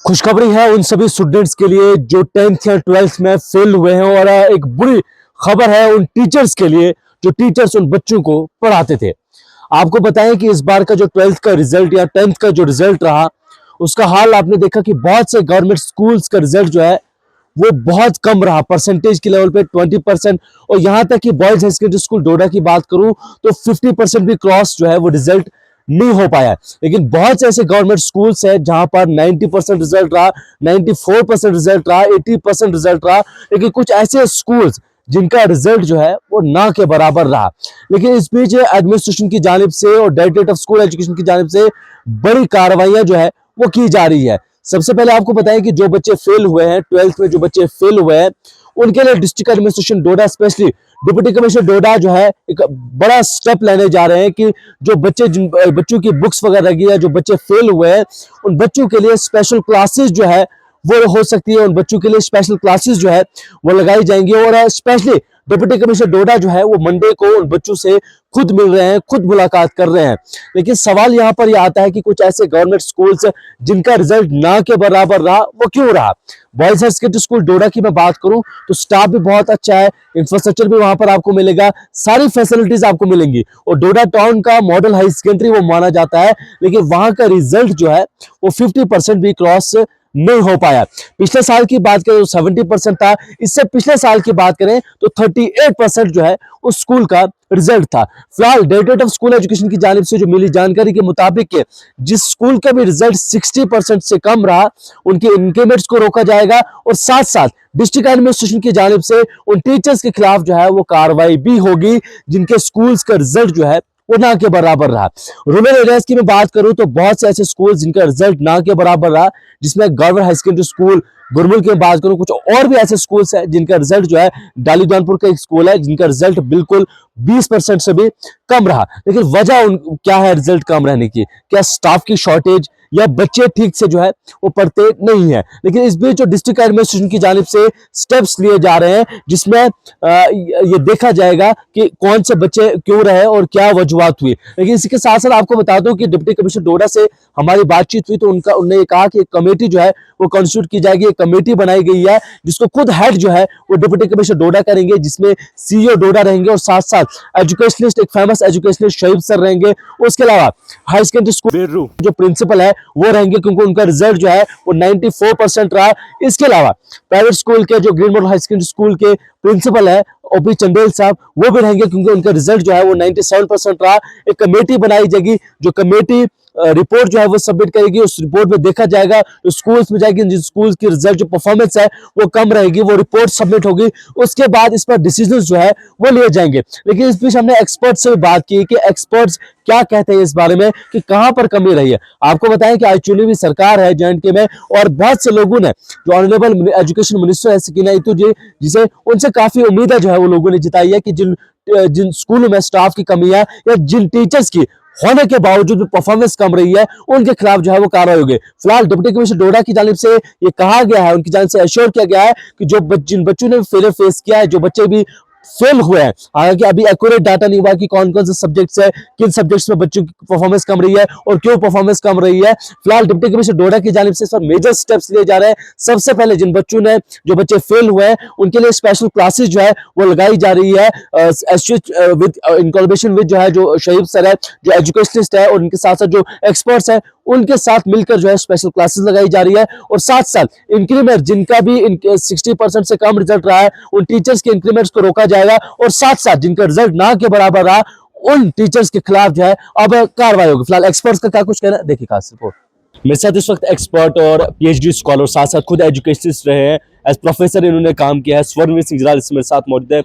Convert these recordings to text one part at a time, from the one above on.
खुशखबरी है उन सभी स्टूडेंट्स के लिए जो 10th या 12th में फेल हुए हैं, और एक बुरी खबर है उन टीचर्स के लिए जो टीचर्स उन बच्चों को पढ़ाते थे। आपको बताएं कि इस बार का जो 12th का रिजल्ट या 10th का जो रिजल्ट रहा, उसका हाल आपने देखा कि बहुत से गवर्नमेंट स्कूल्स का रिजल्ट जो है वो बहुत कम रहा, परसेंटेज के लेवल पे 20%। और यहां तक कि बॉयज हाई सेकेंडरी स्कूल डोडा की बात करूं तो 50% भी क्रॉस जो है वो रिजल्ट नहीं हो पाया। लेकिन बहुत से ऐसे गवर्नमेंट स्कूल्स हैं जहां पर 90% रिजल्ट रहा, 94% रिजल्ट रहा, 80% रिजल्ट रहा। लेकिन कुछ ऐसे स्कूल्स जिनका रिजल्ट जो है वो ना के बराबर रहा। लेकिन इस बीच एडमिनिस्ट्रेशन की जानिब से और डायरेक्टरेट ऑफ स्कूल एजुकेशन की जानिब से बड़ी कार्रवाइयां जो है वो की जा रही है। सबसे पहले आपको बताएं कि जो बच्चे फेल हुए हैं 12th में, जो बच्चे फेल हुए हैं उनके लिए डिस्ट्रिक्ट एडमिनिस्ट्रेशन डोडा, स्पेशली डिप्टी कमिश्नर डोडा जो है एक बड़ा स्टेप लेने जा रहे हैं कि जो बच्चे, जिन बच्चों की बुक्स वगैरह लगी है, जो बच्चे फेल हुए हैं उन बच्चों के लिए स्पेशल क्लासेस जो है वो हो सकती है। उन बच्चों के लिए स्पेशल क्लासेस जो है वो लगाई जाएंगी। और स्पेशली डिप्टी कमिश्नर डोडा जो है वो मंडे को उन बच्चों से खुद मिल रहे हैं, खुद मुलाकात कर रहे हैं। लेकिन सवाल यहाँ पर यह आता है कि कुछ ऐसे गवर्नमेंट स्कूल्स जिनका रिजल्ट ना के बराबर रहा, वो क्यों रहा। बॉयज हाई सेकेंडरी स्कूल डोडा की मैं बात करूं तो स्टाफ भी बहुत अच्छा है, इंफ्रास्ट्रक्चर भी वहां पर आपको मिलेगा, सारी फैसिलिटीज आपको मिलेंगी। और डोडा टाउन का मॉडल हाई सेकेंडरी वो माना जाता है। लेकिन वहां का रिजल्ट जो है वो 50% भी क्रॉस नहीं हो पाया। पिछले साल की बात करें तो 70% था, इससे पिछले साल की बात करें तो 38% जो है उस स्कूल का रिजल्ट था। फिलहाल डायरेक्टरेट ऑफ स्कूल एजुकेशन की जानिब से जो मिली जानकारी के मुताबिक जिस स्कूल का भी रिजल्ट 60% से कम रहा उनके इंक्रीमेंट्स को रोका जाएगा, और साथ साथ डिस्ट्रिक्ट एडमिनिस्ट्रेशन की जानिब से उन टीचर्स के खिलाफ जो है वो कार्रवाई भी होगी जिनके स्कूल्स का रिजल्ट जो है वो ना के बराबर रहा। रूरल एरियाज की मैं बात करूं तो बहुत से ऐसे स्कूल जिनका रिजल्ट ना के बराबर रहा, जिसमें गवर्नमेंट हाई सेकेंडरी स्कूल गुरमुल की बात करूं, कुछ और भी ऐसे स्कूल्स हैं जिनका रिजल्ट जो है, डालीदानपुर का एक स्कूल है जिनका रिजल्ट बिल्कुल 20% से भी कम रहा। लेकिन वजह क्या है रिजल्ट कम रहने की? क्या स्टाफ की शॉर्टेज या बच्चे ठीक से जो है वो पढ़ते नहीं है? लेकिन इस बीच जो डिस्ट्रिक्ट एडमिनिस्ट्रेशन की जानिब से स्टेप्स लिए जा रहे हैं जिसमें ये देखा जाएगा कि कौन से बच्चे क्यों रहे और क्या वजूहत हुई। लेकिन इसी के साथ साथ आपको बता दूं कि डिप्टी कमिश्नर डोडा से हमारी बातचीत हुई तो उन्होंने कहा कि एक कमेटी जो है वो कॉन्स्टिट्यूट की जाएगी, एक कमेटी बनाई गई है जिसको खुद हेड जो है वो डिप्टी कमिश्नर डोडा करेंगे, जिसमें सीईओ डोडा रहेंगे और साथ साथ एजुकेशनिस्ट, एक फेमस एजुकेशनिस्ट शहीब सर रहेंगे। उसके अलावा हाई सेकेंडरी स्कूल जो प्रिंसिपल है वो रहेंगे, क्योंकि उनका रिजल्ट जो है वो 94% रहा। इसके अलावा प्राइवेट स्कूल के जो green model high secondary school के प्रिंसिपल है ओपी चंदेल साहब, वो भी रहेंगे क्योंकि उनका रिजल्ट जो है वो 97% रहा। एक कमेटी बनाई जाएगी, जो कमेटी रिपोर्ट जो है वो सबमिट करेगी। उस रिपोर्ट में देखा जाएगा जो स्कूल्स में जाएगी, जिन स्कूल्स की रिजल्ट जो परफॉर्मेंस है वो कम रहेगी, वो रिपोर्ट सबमिट होगी। उसके बाद इस पर डिसीजन जो है वो लिए जाएंगे। लेकिन इस बीच हमने एक्सपर्ट से भी बात की कि एक्सपर्ट्स क्या कहते हैं इस बारे में कि कहां पर कमी रही है। आपको बताएं कि आज चुनी हुई सरकार है J&K में, और बहुत से लोगों ने जो ऑनरेबल एजुकेशन मिनिस्टर है सकीना इतू जी, जिसे उनसे काफी उम्मीदें जो है वो लोगों ने जताई है कि जिन स्कूलों में स्टाफ की कमी है या जिन टीचर्स की होने के बावजूद भी परफॉर्मेंस कम रही है उनके खिलाफ जो है वो कार्रवाई होगी। फिलहाल डिप्टी कमिश्नर डोडा की जानिब से ये कहा गया है, उनकी जानिब से एश्योर किया गया है कि जिन बच्चों ने फेलियर फेस किया है, जो बच्चे भी फेल हुए हैं, हालांकि अभी एक्यूरेट डाटा नहीं हुआ कि कौन कौन से सब्जेक्ट्स है, किन सब्जेक्ट्स में बच्चों की परफॉर्मेंस कम रही है और क्यों परफॉर्मेंस कम रही है। फिलहाल डिप्टी कमिश्नर डोडा की जानिब से इस पर मेजर स्टेप्स लिए जा रहे हैं। सबसे पहले जिन बच्चों ने, जो बच्चे फेल हुए हैं उनके लिए स्पेशल क्लासेस जो है वो लगाई जा रही है, विद इन कोलैबोरेशन विद जो है जो शहीब सर है, जो एजुकेशनिस्ट है, और उनके साथ साथ जो एक्सपर्ट्स है उनके साथ मिलकर जो है स्पेशल क्लासेस लगाई जा रही है। और साथ साथ इंक्रीमेंट जिनका भी 60% से कम रिजल्ट रहा है उन टीचर्स के इंक्रीमेंट्स को रोका जाएगा, और साथ साथ जिनका रिजल्ट ना के बराबर रहा उन टीचर्स के खिलाफ जो है अब कार्रवाई होगी। फिलहाल एक्सपर्ट्स का क्या कुछ कहना है, देखिए खास रिपोर्ट। मेरे साथ इस वक्त एक्सपर्ट और पीएचडी स्कॉलर, साथ साथ खुद एजुकेशनिस्ट रहे हैं, एज प्रोफेसर इन्होंने काम किया है, स्वर्णवीर सिंह जलाल मेरे साथ मौजूद है।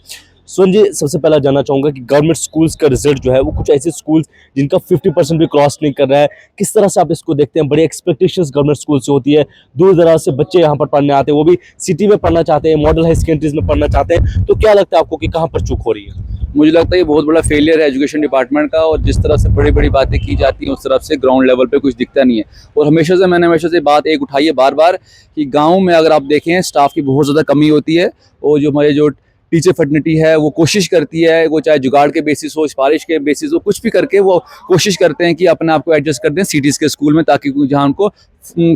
स्वर्ण जी, सबसे पहला जानना चाहूंगा कि गवर्नमेंट स्कूल्स का रिजल्ट जो है वो कुछ ऐसे स्कूल्स जिनका 50% भी क्रॉस नहीं कर रहा है, किस तरह से आप इसको देखते हैं? बड़ी एक्सपेक्टेशंस गवर्नमेंट स्कूल से होती है, दूर दराज से बच्चे यहाँ पर पढ़ने आते हैं, वो भी सिटी में पढ़ना चाहते हैं, मॉडल हाई सेकेंडरीज में पढ़ना चाहते हैं, तो क्या लगता है आपको कि कहाँ पर चूक हो रही है? मुझे लगता है ये बहुत बड़ा फेलियर है एजुकेशन डिपार्टमेंट का, और जिस तरह से बड़ी बड़ी बातें की जाती हैं उस तरफ से ग्राउंड लेवल पे कुछ दिखता नहीं है। और मैंने हमेशा से बात एक उठाई है बार बार कि गाँव में अगर आप देखें स्टाफ की बहुत ज़्यादा कमी होती है, और जो हमारे जो टीचर फर्टर्निटी है वो कोशिश करती है, वो चाहे जुगाड़ के बेसिस हो, सिफारिश के बेसिस हो, कुछ भी करके वो कोशिश करते हैं कि अपने आप को एडजस्ट कर दें सिटीज़ के स्कूल में, ताकि जहाँ उनको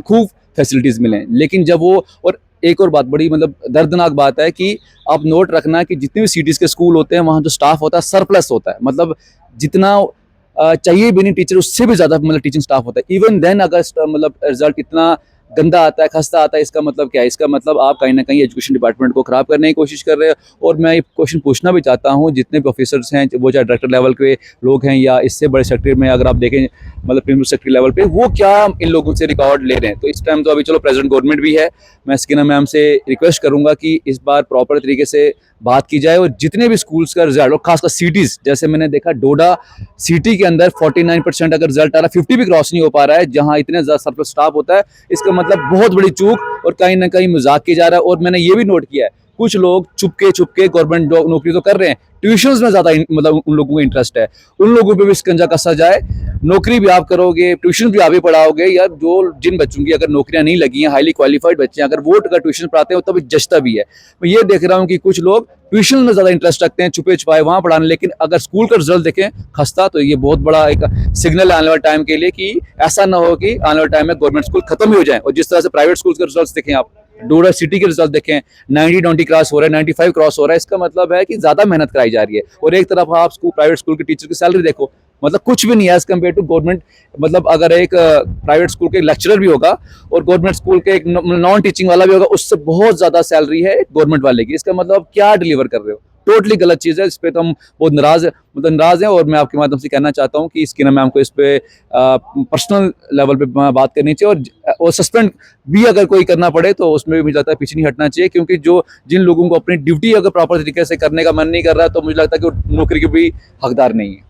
खूब फैसिलिटीज़ मिलें। लेकिन जब वो, और एक और बात बड़ी मतलब दर्दनाक बात है कि आप नोट रखना कि जितने भी सिटीज़ के स्कूल होते हैं वहाँ जो स्टाफ होता है सरप्लस होता है, मतलब जितना चाहिए भी नहीं टीचर उससे भी ज़्यादा मतलब टीचिंग स्टाफ होता है। इवन देन अगर मतलब रिजल्ट इतना गंदा आता है, खस्ता आता है, इसका मतलब क्या है? इसका मतलब आप कहीं ना कहीं एजुकेशन डिपार्टमेंट को ख़राब करने की कोशिश कर रहे हो। और मैं ये क्वेश्चन पूछना भी चाहता हूँ जितने भी ऑफिसर्स हैं, वो चाहे डायरेक्टर लेवल के लोग हैं या इससे बड़े सेक्रेटरी में अगर आप देखें मतलब प्रिंसिपल सेक्रेटरी लेवल पे, वो क्या इन लोगों से रिकॉर्ड ले रहे हैं? तो इस टाइम तो अभी चलो प्रेजेंट गवर्नमेंट भी है, मैं स्किना मैम से रिक्वेस्ट करूंगा कि इस बार प्रॉपर तरीके से बात की जाए और जितने भी स्कूल्स का रिजल्ट, और खासकर सिटीज़, जैसे मैंने देखा डोडा सिटी के अंदर 49% अगर रिजल्ट आ रहा है, 50 भी क्रॉस नहीं हो पा रहा है, जहां इतने ज़्यादा सरप्लस स्टाफ होता है, इसका मतलब बहुत बड़ी चूक और कहीं ना कहीं मजाक किया जा रहा है। और मैंने ये भी नोट किया है कुछ लोग चुपके गवर्नमेंट नौकरी तो कर रहे हैं, ट्यूशंस में ज़्यादा मतलब उन लोगों को इंटरेस्ट है, उन लोगों पे भी शिकंजा कसा जाए। नौकरी भी आप करोगे, ट्यूशन भी आप ही पढ़ाओगे, या जो जिन बच्चों की अगर नौकरियां नहीं लगी हैं, हाईली क्वालिफाइड बच्चे अगर वो अगर ट्यूशन पढ़ाते हैं तब जचता भी है। मैं ये देख रहा हूँ कि कुछ लोग ट्यूशन में ज़्यादा इंटरेस्ट रखते हैं, छुपे छुपाए वहाँ पढ़ाने, लेकिन अगर स्कूल का रिजल्ट देखें खस्ता, तो ये बहुत बड़ा एक सिग्नल है आने वाले टाइम के लिए कि ऐसा ना हो कि आने वाले टाइम में गवर्नमेंट स्कूल खत्म ही हो जाए। और जिस तरह से प्राइवेट स्कूल के रिजल्ट देखें, आप डोडा सिटी के रिजल्ट देखें, 90 क्रॉस हो रहा है, 95 क्रॉस हो रहा है, इसका मतलब है कि ज्यादा मेहनत कराई जा रही है। और एक तरफ आप प्राइवेट स्कूल के टीचर की सैलरी देखो, मतलब कुछ भी नहीं है एज कम्पेयर टू गवर्नमेंट। मतलब अगर एक प्राइवेट स्कूल के लेक्चरर भी होगा और गवर्नमेंट स्कूल के एक नॉन टीचिंग वाला भी होगा, उससे बहुत ज्यादा सैलरी है गवर्नमेंट वाले की। इसका मतलब क्या डिलीवर कर रहे हो? टोटली गलत चीज़ है। इस पर तो हम बहुत नाराज हैं और मैं आपके माध्यम से कहना चाहता हूँ कि स्किना मैम को इस पे पर्सनल लेवल पे बात करनी चाहिए, और सस्पेंड भी अगर कोई करना पड़े तो उसमें भी मुझे लगता है पीछे नहीं हटना चाहिए, क्योंकि जो जिन लोगों को अपनी ड्यूटी अगर प्रॉपर तरीके से करने का मन नहीं कर रहा है, तो मुझे लगता है कि वो नौकरी के भी हकदार नहीं है।